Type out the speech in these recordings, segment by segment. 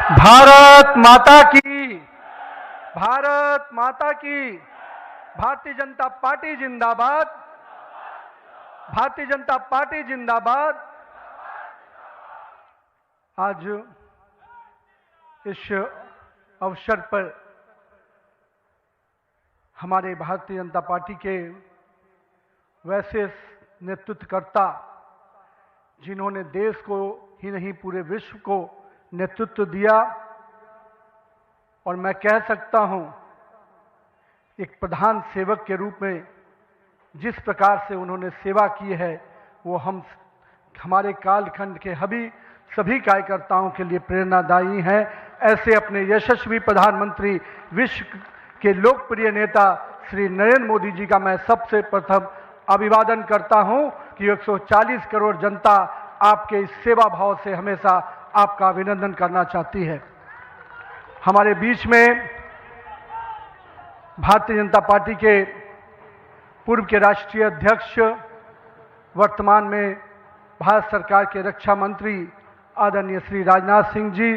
भारत माता की, भारत माता की। भारतीय जनता पार्टी जिंदाबाद, भारतीय जनता पार्टी जिंदाबाद। आज इस अवसर पर हमारे भारतीय जनता पार्टी के वैसे नेतृत्वकर्ता, जिन्होंने देश को ही नहीं पूरे विश्व को नेतृत्व दिया, और मैं कह सकता हूं एक प्रधान सेवक के रूप में जिस प्रकार से उन्होंने सेवा की है, वो हमारे कालखंड के सभी कार्यकर्ताओं के लिए प्रेरणादायी हैं। ऐसे अपने यशस्वी प्रधानमंत्री, विश्व के लोकप्रिय नेता श्री नरेंद्र मोदी जी का मैं सबसे प्रथम अभिवादन करता हूं कि 140 करोड़ जनता आपके इस सेवा भाव से हमेशा आपका अभिनंदन करना चाहती है। हमारे बीच में भारतीय जनता पार्टी के पूर्व के राष्ट्रीय अध्यक्ष, वर्तमान में भारत सरकार के रक्षा मंत्री आदरणीय श्री राजनाथ सिंह जी,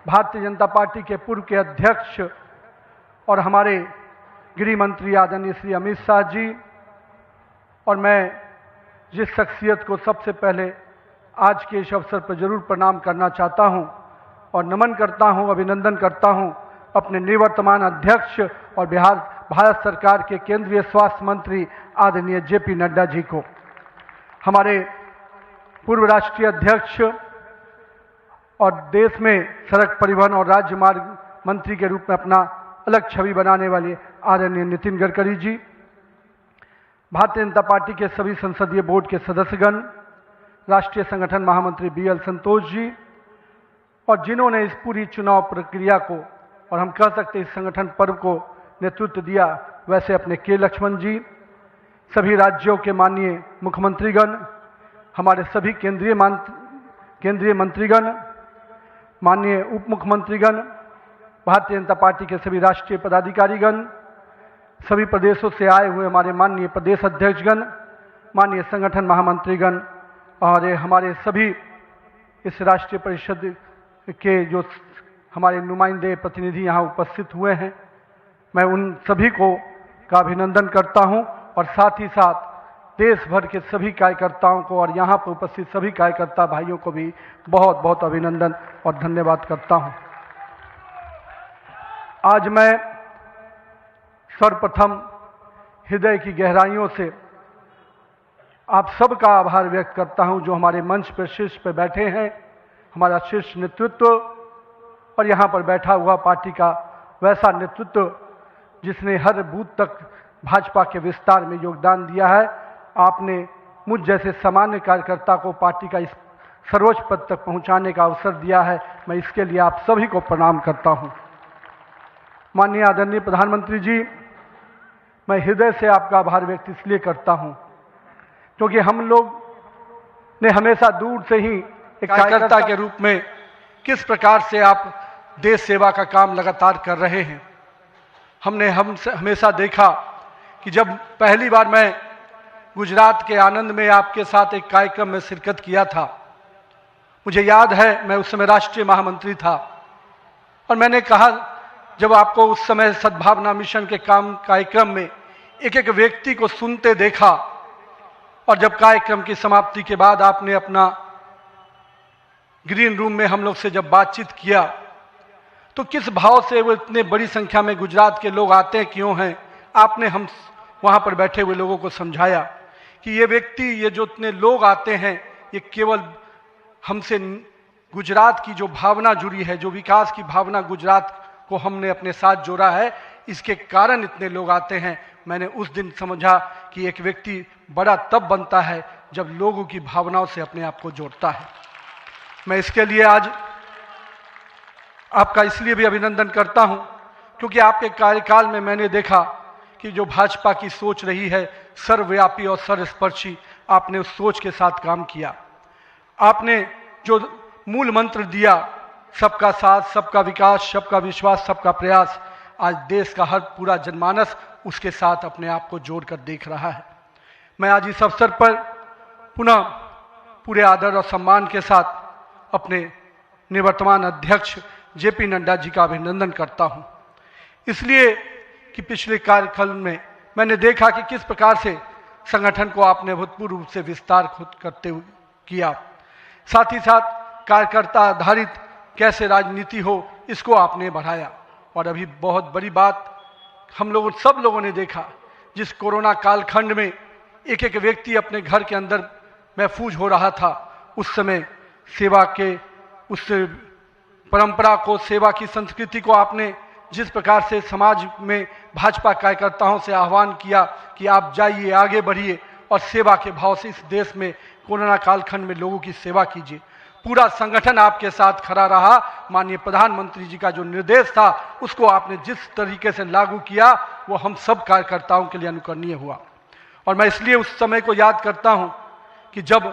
भारतीय जनता पार्टी के पूर्व के अध्यक्ष और हमारे गृह मंत्री आदरणीय श्री अमित शाह जी, और मैं जिस शख्सियत को सबसे पहले आज के इस अवसर पर जरूर प्रणाम करना चाहता हूं और नमन करता हूं, अभिनंदन करता हूं, अपने निवर्तमान अध्यक्ष और भारत सरकार के केंद्रीय स्वास्थ्य मंत्री आदरणीय जेपी नड्डा जी को, हमारे पूर्व राष्ट्रीय अध्यक्ष और देश में सड़क परिवहन और राज्य मार्ग मंत्री के रूप में अपना अलग छवि बनाने वाले आदरणीय नितिन गडकरी जी, भारतीय जनता पार्टी के सभी संसदीय बोर्ड के सदस्यगण, राष्ट्रीय संगठन महामंत्री बीएल संतोष जी, और जिन्होंने इस पूरी चुनाव प्रक्रिया को और हम कह सकते हैं इस संगठन पर्व को नेतृत्व दिया, वैसे अपने के लक्ष्मण जी, सभी राज्यों के माननीय मुख्यमंत्रीगण, हमारे सभी केंद्रीय मंत्रीगण, माननीय उप मुख्यमंत्रीगण, भारतीय जनता पार्टी के सभी राष्ट्रीय पदाधिकारीगण, सभी प्रदेशों से आए हुए हमारे माननीय प्रदेश अध्यक्षगण, माननीय संगठन महामंत्रीगण, और हमारे सभी इस राष्ट्रीय परिषद के जो हमारे नुमाइंदे प्रतिनिधि यहाँ उपस्थित हुए हैं, मैं उन सभी का अभिनंदन करता हूँ, और साथ ही साथ देश भर के सभी कार्यकर्ताओं को और यहाँ पर उपस्थित सभी कार्यकर्ता भाइयों को भी बहुत बहुत अभिनंदन और धन्यवाद करता हूँ। आज मैं सर्वप्रथम हृदय की गहराइयों से आप सबका आभार व्यक्त करता हूं, जो हमारे मंच पर शीर्ष पर बैठे हैं, हमारा शीर्ष नेतृत्व, और यहाँ पर बैठा हुआ पार्टी का वैसा नेतृत्व जिसने हर बूथ तक भाजपा के विस्तार में योगदान दिया है। आपने मुझ जैसे सामान्य कार्यकर्ता को पार्टी का इस सर्वोच्च पद तक पहुंचाने का अवसर दिया है, मैं इसके लिए आप सभी को प्रणाम करता हूं। माननीय आदरणीय प्रधानमंत्री जी, मैं हृदय से आपका आभार व्यक्त इसलिए करता हूं क्योंकि हम लोग ने हमेशा दूर से ही एक कार्यकर्ता के रूप में किस प्रकार से आप देश सेवा का काम लगातार कर रहे हैं, हमने हमेशा देखा कि जब पहली बार मैं गुजरात के आनंद में आपके साथ एक कार्यक्रम में शिरकत किया था, मुझे याद है मैं उस समय राष्ट्रीय महामंत्री था, और मैंने कहा जब आपको उस समय सद्भावना मिशन के कार्यक्रम में एक एक व्यक्ति को सुनते देखा, और जब कार्यक्रम की समाप्ति के बाद आपने अपना ग्रीन रूम में हम लोग से जब बातचीत किया, तो किस भाव से वो इतने बड़ी संख्या में गुजरात के लोग आते क्यों हैं, आपने हम वहां पर बैठे हुए लोगों को समझाया कि ये व्यक्ति, ये जो इतने लोग आते हैं, ये केवल हमसे गुजरात की जो भावना जुड़ी है, जो विकास की भावना गुजरात को हमने अपने साथ जोड़ा है, इसके कारण इतने लोग आते हैं। मैंने उस दिन समझा कि एक व्यक्ति बड़ा तब बनता है जब लोगों की भावनाओं से अपने आप को जोड़ता है। मैं इसके लिए आज आपका इसलिए भी अभिनंदन करता हूं क्योंकि आपके कार्यकाल में मैंने देखा कि जो भाजपा की सोच रही है सर्वव्यापी और सर्वस्पर्शी, आपने उस सोच के साथ काम किया। आपने जो मूल मंत्र दिया, सबका साथ, सबका विकास, सबका विश्वास, सबका प्रयास, आज देश का हर पूरा जनमानस उसके साथ अपने आप को जोड़कर देख रहा है। मैं आज इस अवसर पर पुनः पूरे आदर और सम्मान के साथ अपने निवर्तमान अध्यक्ष जेपी नड्डा जी का अभिनंदन करता हूं, इसलिए कि पिछले कार्यकाल में मैंने देखा कि किस प्रकार से संगठन को आपने अभूतपूर्व रूप से विस्तार खुद करते हुए किया। साथ ही साथ कार्यकर्ता आधारित कैसे राजनीति हो इसको आपने बढ़ाया। और अभी बहुत बड़ी बात हम लोगों सब लोगों ने देखा, जिस कोरोना कालखंड में एक एक व्यक्ति अपने घर के अंदर महफूज हो रहा था, उस समय सेवा के उस परंपरा को, सेवा की संस्कृति को आपने जिस प्रकार से समाज में भाजपा कार्यकर्ताओं से आह्वान किया कि आप जाइए, आगे बढ़िए और सेवा के भाव से इस देश में कोरोना कालखंड में लोगों की सेवा कीजिए। पूरा संगठन आपके साथ खड़ा रहा। माननीय प्रधानमंत्री जी का जो निर्देश था उसको आपने जिस तरीके से लागू किया वो हम सब कार्यकर्ताओं के लिए अनुकरणीय हुआ। और मैं इसलिए उस समय को याद करता हूं कि जब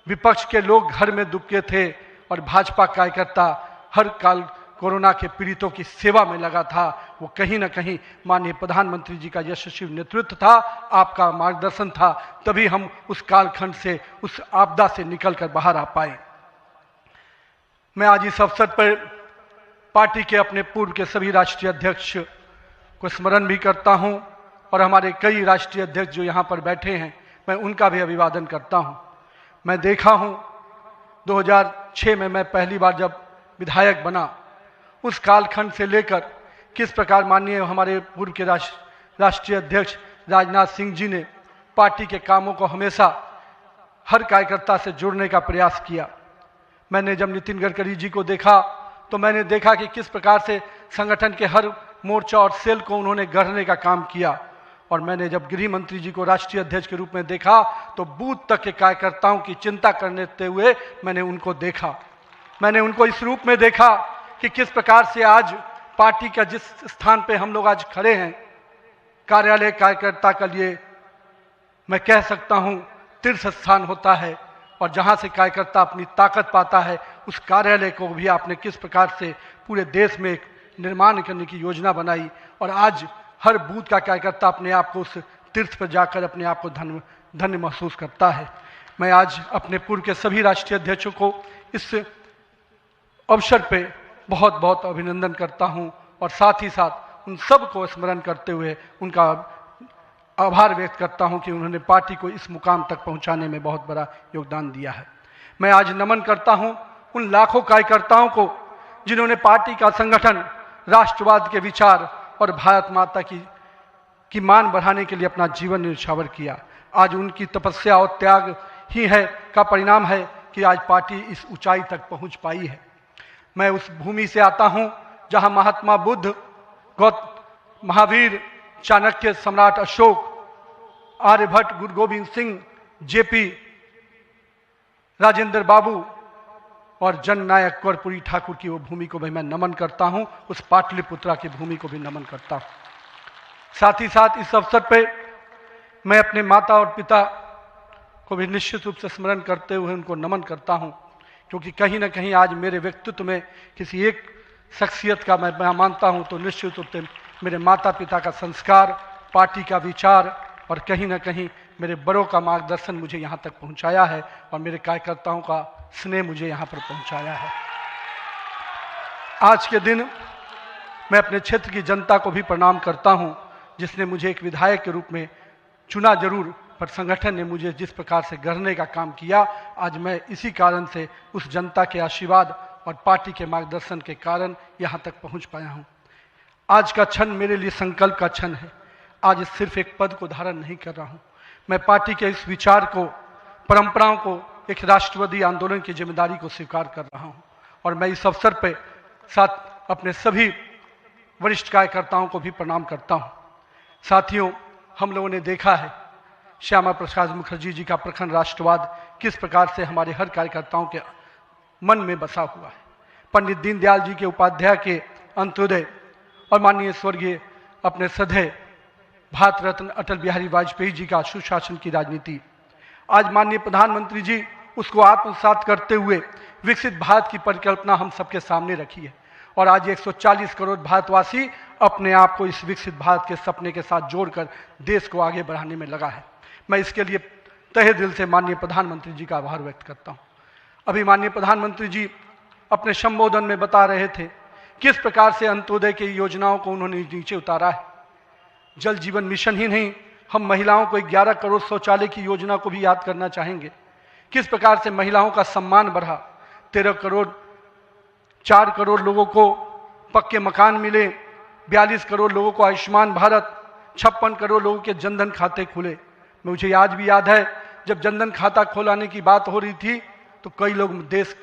विपक्ष के लोग घर में दुबके थे और भाजपा कार्यकर्ता हर काल कोरोना के पीड़ितों की सेवा में लगा था, वो कहीं ना कहीं माननीय प्रधानमंत्री जी का यशस्वी नेतृत्व था, आपका मार्गदर्शन था, तभी हम उस कालखंड से, उस आपदा से निकलकर बाहर आ पाए। मैं आज इस अवसर पर पार्टी के अपने पूर्व के सभी राष्ट्रीय अध्यक्ष को स्मरण भी करता हूं और हमारे कई राष्ट्रीय अध्यक्ष जो यहाँ पर बैठे हैं, मैं उनका भी अभिवादन करता हूं। मैं देखा हूं 2006 में मैं पहली बार जब विधायक बना, उस कालखंड से लेकर किस प्रकार माननीय हमारे पूर्व के राष्ट्रीय अध्यक्ष राजनाथ सिंह जी ने पार्टी के कामों को हमेशा हर कार्यकर्ता से जोड़ने का प्रयास किया। मैंने जब नितिन गडकरी जी को देखा तो मैंने देखा कि किस प्रकार से संगठन के हर मोर्चा और सेल को उन्होंने गढ़ने का काम किया। और मैंने जब गृह मंत्री जी को राष्ट्रीय अध्यक्ष के रूप में देखा तो बूथ तक के कार्यकर्ताओं की चिंता करते हुए मैंने उनको देखा। मैंने उनको इस रूप में देखा कि किस प्रकार से आज पार्टी का जिस स्थान पे हम लोग आज खड़े हैं, कार्यालय कार्यकर्ता के लिए मैं कह सकता हूं तीर्थ स्थान होता है, और जहां से कार्यकर्ता अपनी ताकत पाता है, उस कार्यालय को भी आपने किस प्रकार से पूरे देश में एक निर्माण करने की योजना बनाई। और आज हर बूथ का कार्यकर्ता अपने आप को उस तीर्थ पर जाकर अपने आप को धन्य महसूस करता है। मैं आज अपने पूर्व के सभी राष्ट्रीय अध्यक्षों को इस अवसर पे बहुत बहुत अभिनंदन करता हूं और साथ ही साथ उन सब को स्मरण करते हुए उनका आभार व्यक्त करता हूं कि उन्होंने पार्टी को इस मुकाम तक पहुंचाने में बहुत बड़ा योगदान दिया है। मैं आज नमन करता हूं उन लाखों कार्यकर्ताओं को जिन्होंने पार्टी का संगठन, राष्ट्रवाद के विचार और भारत माता की मान बढ़ाने के लिए अपना जीवन न्यौछावर किया। आज उनकी तपस्या और त्याग ही है का परिणाम है कि आज पार्टी इस ऊंचाई तक पहुंच पाई है। मैं उस भूमि से आता हूं जहां महात्मा बुद्ध, महावीर, चाणक्य, सम्राट अशोक, आर्यभट्ट, गुरु गोविंद सिंह, जेपी, राजेंद्र बाबू और जननायक कर्पूरी ठाकुर की वो भूमि को भी मैं नमन करता हूं। उस पाटलिपुत्रा की भूमि को भी नमन करता हूं। साथ ही साथ इस अवसर पे मैं अपने माता और पिता को भी निश्चित रूप से स्मरण करते हुए उनको नमन करता हूं, क्योंकि कहीं ना कहीं आज मेरे व्यक्तित्व में किसी एक शख्सियत का मैं मानता हूं तो निश्चित रूप से मेरे माता पिता का संस्कार, पार्टी का विचार और कहीं ना कहीं मेरे बड़ों का मार्गदर्शन मुझे यहाँ तक पहुँचाया है और मेरे कार्यकर्ताओं का स्नेह मुझे यहाँ पर पहुँचाया है। आज के दिन मैं अपने क्षेत्र की जनता को भी प्रणाम करता हूँ, जिसने मुझे एक विधायक के रूप में चुना जरूर, पर संगठन ने मुझे जिस प्रकार से गढ़ने का काम किया, आज मैं इसी कारण से उस जनता के आशीर्वाद और पार्टी के मार्गदर्शन के कारण यहाँ तक पहुँच पाया हूँ। आज का क्षण मेरे लिए संकल्प का क्षण है। आज सिर्फ एक पद को धारण नहीं कर रहा हूँ, मैं पार्टी के इस विचार को, परंपराओं को, एक राष्ट्रवादी आंदोलन की जिम्मेदारी को स्वीकार कर रहा हूँ। और मैं इस अवसर पर साथ अपने सभी वरिष्ठ कार्यकर्ताओं को भी प्रणाम करता हूँ। साथियों, हम लोगों ने देखा है श्यामा प्रसाद मुखर्जी जी का प्रखर राष्ट्रवाद किस प्रकार से हमारे हर कार्यकर्ताओं के मन में बसा हुआ है। पंडित दीनदयाल जी के उपाध्याय के अंत्योदय और माननीय स्वर्गीय अपने सदैव भारत रत्न अटल बिहारी वाजपेयी जी का सुशासन की राजनीति, आज माननीय प्रधानमंत्री जी उसको आत्मसात करते हुए विकसित भारत की परिकल्पना हम सबके सामने रखी है। और आज 140 करोड़ भारतवासी अपने आप को इस विकसित भारत के सपने के साथ जोड़कर देश को आगे बढ़ाने में लगा है। मैं इसके लिए तहे दिल से माननीय प्रधानमंत्री जी का आभार व्यक्त करता हूँ। अभी माननीय प्रधानमंत्री जी अपने संबोधन में बता रहे थे किस प्रकार से अंत्योदय की योजनाओं को उन्होंने नीचे उतारा है। जल जीवन मिशन ही नहीं, हम महिलाओं को 11 करोड़ शौचालय की योजना को भी याद करना चाहेंगे। किस प्रकार से महिलाओं का सम्मान बढ़ा, 13 करोड़ 4 करोड़ लोगों को पक्के मकान मिले, 42 करोड़ लोगों को आयुष्मान भारत, 56 करोड़ लोगों के जनधन खाते खुले। मुझे आज भी याद है जब जनधन खाता खोलाने की बात हो रही थी तो कई लोग देश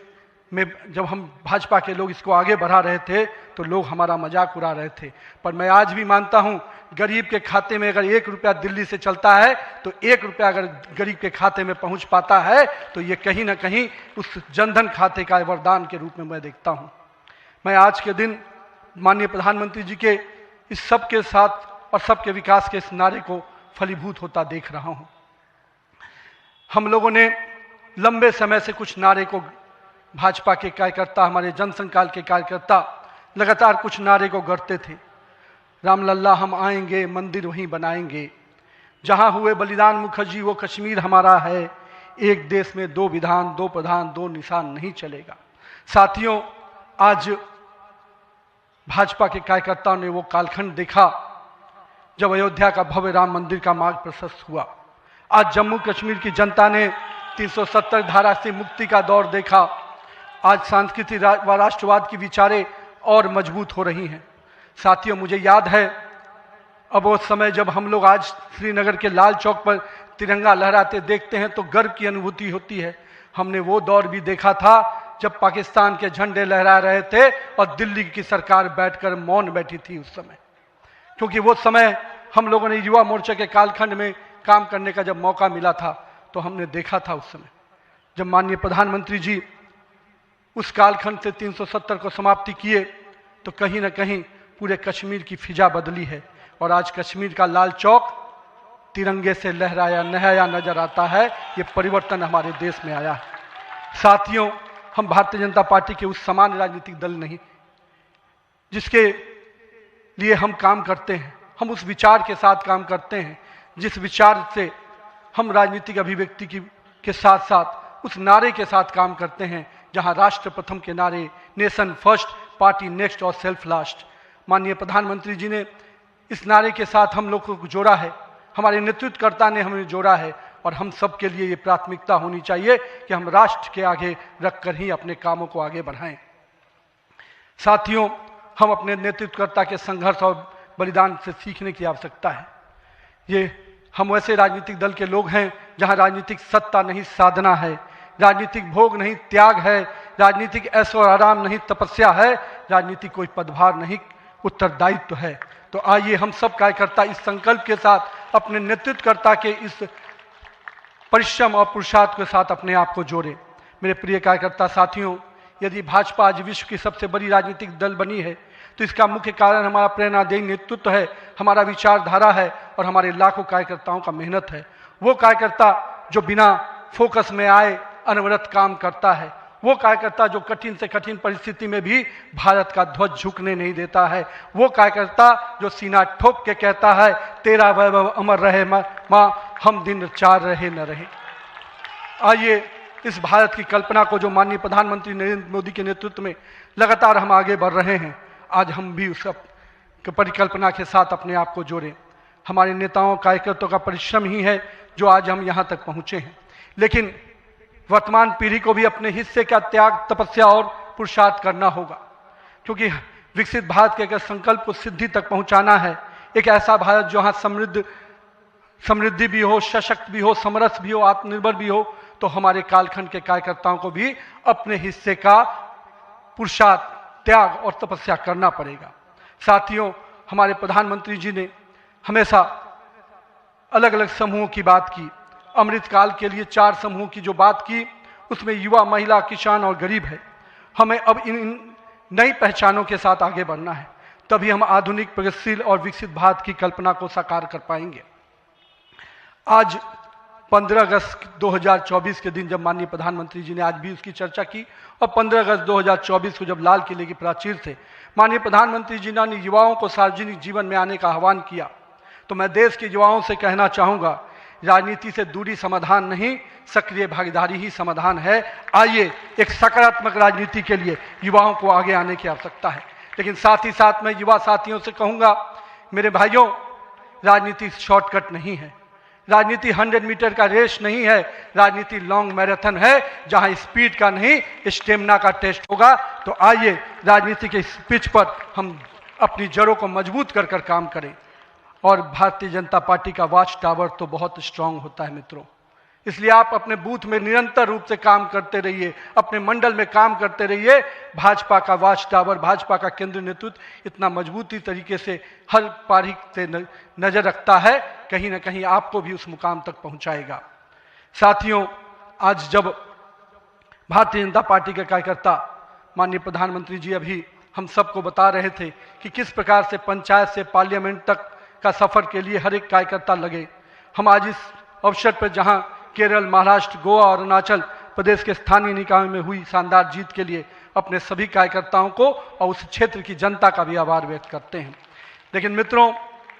में, जब हम भाजपा के लोग इसको आगे बढ़ा रहे थे तो लोग हमारा मजाक उड़ा रहे थे। पर मैं आज भी मानता हूं गरीब के खाते में अगर 1 रुपया दिल्ली से चलता है तो 1 रुपया अगर गरीब के खाते में पहुंच पाता है तो ये कहीं ना कहीं उस जनधन खाते का वरदान के रूप में मैं देखता हूं। मैं आज के दिन माननीय प्रधानमंत्री जी के इस सब के साथ और सबके विकास के इस नारे को फलीभूत होता देख रहा हूं। हम लोगों ने लंबे समय से कुछ नारे को, भाजपा के कार्यकर्ता, हमारे जनसंकाल के कार्यकर्ता लगातार कुछ नारे को गढ़ते थे। रामलल्ला हम आएंगे, मंदिर वहीं बनाएंगे, जहां हुए बलिदान मुखर्जी वो कश्मीर हमारा है, एक देश में 2 विधान 2 प्रधान 2 निशान नहीं चलेगा। साथियों, आज भाजपा के कार्यकर्ताओं ने वो कालखंड देखा जब अयोध्या का भव्य राम मंदिर का मार्ग प्रशस्त हुआ। आज जम्मू कश्मीर की जनता ने 370 धारा से मुक्ति का दौर देखा। आज सांस्कृतिक व राष्ट्रवाद की विचारें और मजबूत हो रही हैं। साथियों, मुझे याद है अब वो समय जब हम लोग आज श्रीनगर के लाल चौक पर तिरंगा लहराते देखते हैं तो गर्व की अनुभूति होती है। हमने वो दौर भी देखा था जब पाकिस्तान के झंडे लहरा रहे थे और दिल्ली की सरकार बैठकर मौन बैठी थी उस समय, क्योंकि वो समय हम लोगों ने युवा मोर्चा के कालखंड में काम करने का जब मौका मिला था तो हमने देखा था उस समय जब माननीय प्रधानमंत्री जी उस कालखंड से 370 को समाप्ति किए तो कहीं ना कहीं पूरे कश्मीर की फिजा बदली है और आज कश्मीर का लाल चौक तिरंगे से लहराया नहाया नजर आता है। ये परिवर्तन हमारे देश में आया है। साथियों, हम भारतीय जनता पार्टी के उस समान राजनीतिक दल नहीं जिसके लिए हम काम करते हैं, हम उस विचार के साथ काम करते हैं जिस विचार से हम राजनीतिक अभिव्यक्ति के साथ साथ उस नारे के साथ काम करते हैं जहां राष्ट्र प्रथम के नारे, नेशन फर्स्ट, पार्टी नेक्स्ट और सेल्फ लास्ट। माननीय प्रधानमंत्री जी ने इस नारे के साथ हम लोग को जोड़ा है, हमारे नेतृत्वकर्ता ने हमें जोड़ा है और हम सब के लिए ये प्राथमिकता होनी चाहिए कि हम राष्ट्र के आगे रखकर ही अपने कामों को आगे बढ़ाएं। साथियों, हम अपने नेतृत्वकर्ता के संघर्ष और बलिदान से सीखने की आवश्यकता है। ये हम वैसे राजनीतिक दल के लोग हैं जहां राजनीतिक सत्ता नहीं साधना है, राजनीतिक भोग नहीं त्याग है, राजनीतिक ऐशो आराम नहीं तपस्या है, राजनीतिक कोई पदभार नहीं उत्तरदायित्व है। तो आइए हम सब कार्यकर्ता इस संकल्प के साथ अपने नेतृत्वकर्ता के इस परिश्रम और पुरुषार्थ के साथ अपने आप को जोड़ें। मेरे प्रिय कार्यकर्ता साथियों, यदि भाजपा आज विश्व की सबसे बड़ी राजनीतिक दल बनी है तो इसका मुख्य कारण हमारा प्रेरणादायी नेतृत्व है, हमारा विचारधारा है और हमारे लाखों कार्यकर्ताओं का मेहनत है। वो कार्यकर्ता जो बिना फोकस में आए अनवरत काम करता है, वो कार्यकर्ता जो कठिन से कठिन परिस्थिति में भी भारत का ध्वज झुकने नहीं देता है, वो कार्यकर्ता जो सीना ठोक के कहता है तेरा वैभव अमर रहे माँ, हम दिन 4 रहे न रहे। आइए इस भारत की कल्पना को जो माननीय प्रधानमंत्री नरेंद्र मोदी के नेतृत्व में लगातार हम आगे बढ़ रहे हैं, आज हम भी उस परिकल्पना के साथ अपने आप को जोड़ें। हमारे नेताओं कार्यकर्ताओं का परिश्रम ही है जो आज हम यहाँ तक पहुँचे हैं, लेकिन वर्तमान पीढ़ी को भी अपने हिस्से का त्याग, तपस्या और पुरुषार्थ करना होगा, क्योंकि विकसित भारत के अगर संकल्प को सिद्धि तक पहुंचाना है, एक ऐसा भारत जहां समृद्धि भी हो, सशक्त भी हो, समरस भी हो, आत्मनिर्भर भी हो, तो हमारे कालखंड के कार्यकर्ताओं को भी अपने हिस्से का पुरुषार्थ, त्याग और तपस्या करना पड़ेगा। साथियों, हमारे प्रधानमंत्री जी ने हमेशा अलग अलग समूहों की बात की। अमृतकाल के लिए 4 समूहों की जो बात की उसमें युवा, महिला, किसान और गरीब है। हमें अब इन नई पहचानों के साथ आगे बढ़ना है, तभी हम आधुनिक, प्रगतिशील और विकसित भारत की कल्पना को साकार कर पाएंगे। आज 15 अगस्त 2024 के दिन जब माननीय प्रधानमंत्री जी ने आज भी उसकी चर्चा की और 15 अगस्त 2024 को जब लाल किले की प्राचीर से माननीय प्रधानमंत्री जी ने युवाओं को सार्वजनिक जीवन में आने का आह्वान किया, तो मैं देश के युवाओं से कहना चाहूँगा राजनीति से दूरी समाधान नहीं, सक्रिय भागीदारी ही समाधान है। आइए एक सकारात्मक राजनीति के लिए युवाओं को आगे आने की आवश्यकता है। लेकिन साथ ही साथ मैं युवा साथियों से कहूँगा, मेरे भाइयों, राजनीति शॉर्टकट नहीं है, राजनीति 100 मीटर का रेस नहीं है, राजनीति लॉन्ग मैराथन है, जहां स्पीड का नहीं स्टेमिना का टेस्ट होगा। तो आइए राजनीति के इस पिच पर हम अपनी जड़ों को मजबूत कर कर काम करें। और भारतीय जनता पार्टी का वॉच टावर तो बहुत स्ट्रांग होता है मित्रों, इसलिए आप अपने बूथ में निरंतर रूप से काम करते रहिए, अपने मंडल में काम करते रहिए। भाजपा का वॉच टावर, भाजपा का केंद्रीय नेतृत्व इतना मजबूती तरीके से हर पारी से नजर रखता है, कहीं ना कहीं आपको भी उस मुकाम तक पहुंचाएगा। साथियों, आज जब भारतीय जनता पार्टी के कार्यकर्ता, माननीय प्रधानमंत्री जी अभी हम सबको बता रहे थे कि किस प्रकार से पंचायत से पार्लियामेंट तक का सफर के लिए हर एक कार्यकर्ता लगे। हम आज इस अवसर पर जहां केरल, महाराष्ट्र, गोवा और अरुणाचल प्रदेश के स्थानीय निकायों में हुई शानदार जीत के लिए अपने सभी कार्यकर्ताओं को और उस क्षेत्र की जनता का भी आभार व्यक्त करते हैं। लेकिन मित्रों,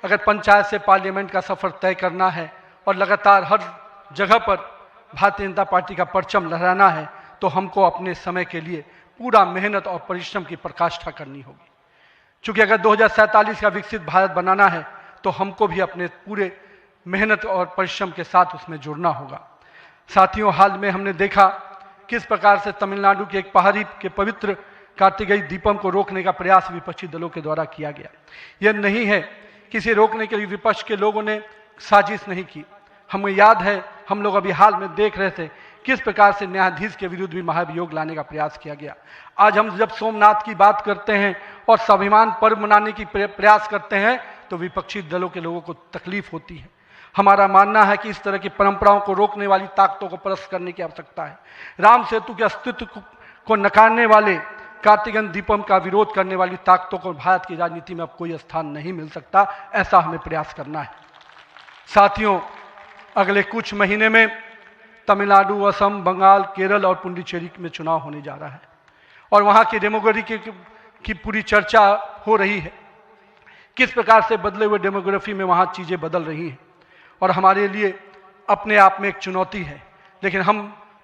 अगर पंचायत से पार्लियामेंट का सफर तय करना है और लगातार हर जगह पर भारतीय जनता पार्टी का परचम लहराना है, तो हमको अपने समय के लिए पूरा मेहनत और परिश्रम की पराकाष्ठा करनी होगी। चूंकि अगर 2047 का विकसित भारत बनाना है, तो हमको भी अपने पूरे मेहनत और परिश्रम के साथ उसमें जुड़ना होगा। साथियों, हाल में हमने देखा किस प्रकार से तमिलनाडु के एक पहाड़ी के पवित्र कार्तिकेय दीपम को रोकने का प्रयास विपक्षी दलों के द्वारा किया गया। यह नहीं है किसी रोकने के लिए विपक्ष के लोगों ने साजिश नहीं की। हमें याद है, हम लोग अभी हाल में देख रहे थे किस प्रकार से न्यायाधीश के विरुद्ध भी महाभियोग लाने का प्रयास किया गया। आज हम जब सोमनाथ की बात करते हैं और स्वाभिमान पर्व मनाने की प्रयास करते हैं, तो विपक्षी दलों के लोगों को तकलीफ होती है। हमारा मानना है कि इस तरह की परंपराओं को रोकने वाली ताकतों को परास्त करने की आवश्यकता है। राम सेतु के अस्तित्व को नकारने वाले, कार्तिकेय दीपम का विरोध करने वाली ताकतों को भारत की राजनीति में अब कोई स्थान नहीं मिल सकता, ऐसा हमें प्रयास करना है। साथियों, अगले कुछ महीने में तमिलनाडु, असम, बंगाल, केरल और पुडुचेरी में चुनाव होने जा रहा है और वहाँ की डेमोग्राफी की पूरी चर्चा हो रही है। किस प्रकार से बदले हुए डेमोग्राफी में वहाँ चीज़ें बदल रही हैं और हमारे लिए अपने आप में एक चुनौती है। लेकिन हम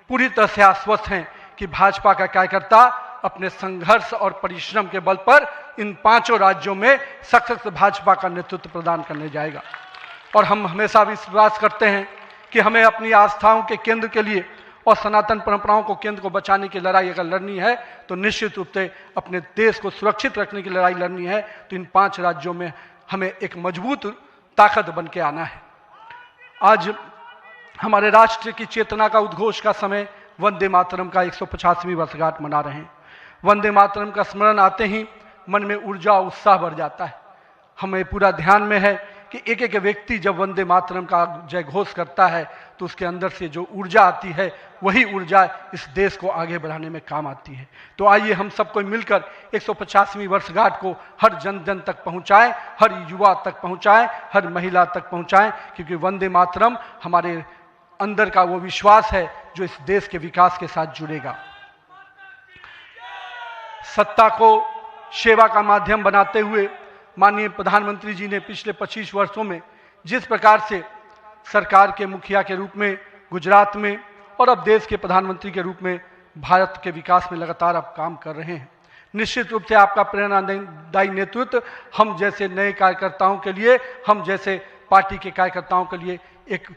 पूरी तरह से आश्वस्त हैं कि भाजपा का कार्यकर्ता अपने संघर्ष और परिश्रम के बल पर इन 5 राज्यों में सशक्त भाजपा का नेतृत्व प्रदान करने जाएगा। और हम हमेशा विश्वास करते हैं कि हमें अपनी आस्थाओं के केंद्र के लिए और सनातन परंपराओं को केंद्र को बचाने की लड़ाई अगर लड़नी है, तो निश्चित रूप से अपने देश को सुरक्षित रखने की लड़ाई लड़नी है, तो इन 5 राज्यों में हमें एक मजबूत ताकत बन के आना है। आज हमारे राष्ट्र की चेतना का उद्घोष का समय वंदे मातरम का 150वीं वर्षगांठ मना रहे हैं। वंदे मातरम का स्मरण आते ही मन में ऊर्जा और उत्साह बढ़ जाता है। हमें पूरा ध्यान में है कि एक एक व्यक्ति जब वंदे मातरम का जय घोष करता है, तो उसके अंदर से जो ऊर्जा आती है, वही ऊर्जा इस देश को आगे बढ़ाने में काम आती है। तो आइए हम सबको मिलकर 150वीं वर्षगांठ को हर जन जन तक पहुंचाएं, हर युवा तक पहुंचाएं, हर महिला तक पहुंचाएं, क्योंकि वंदे मातरम हमारे अंदर का वो विश्वास है जो इस देश के विकास के साथ जुड़ेगा। सत्ता को सेवा का माध्यम बनाते हुए माननीय प्रधानमंत्री जी ने पिछले 25 वर्षों में जिस प्रकार से सरकार के मुखिया के रूप में गुजरात में और अब देश के प्रधानमंत्री के रूप में भारत के विकास में लगातार अब काम कर रहे हैं, निश्चित रूप से आपका प्रेरणादायी नेतृत्व हम जैसे नए कार्यकर्ताओं के लिए, हम जैसे पार्टी के कार्यकर्ताओं के लिए एक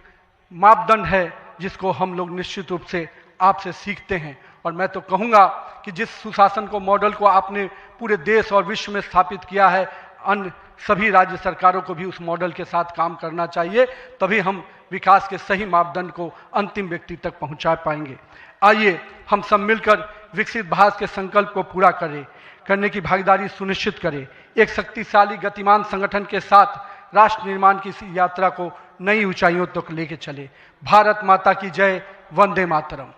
मापदंड है जिसको हम लोग निश्चित रूप से आपसे सीखते हैं। और मैं तो कहूँगा कि जिस सुशासन को मॉडल को आपने पूरे देश और विश्व में स्थापित किया है, अन्य सभी राज्य सरकारों को भी उस मॉडल के साथ काम करना चाहिए, तभी हम विकास के सही मापदंड को अंतिम व्यक्ति तक पहुंचा पाएंगे। आइए हम सब मिलकर विकसित भारत के संकल्प को पूरा करने की भागीदारी सुनिश्चित करें। एक शक्तिशाली गतिमान संगठन के साथ राष्ट्र निर्माण की इस यात्रा को नई ऊंचाइयों तक लेके चले। भारत माता की जय। वंदे मातरम।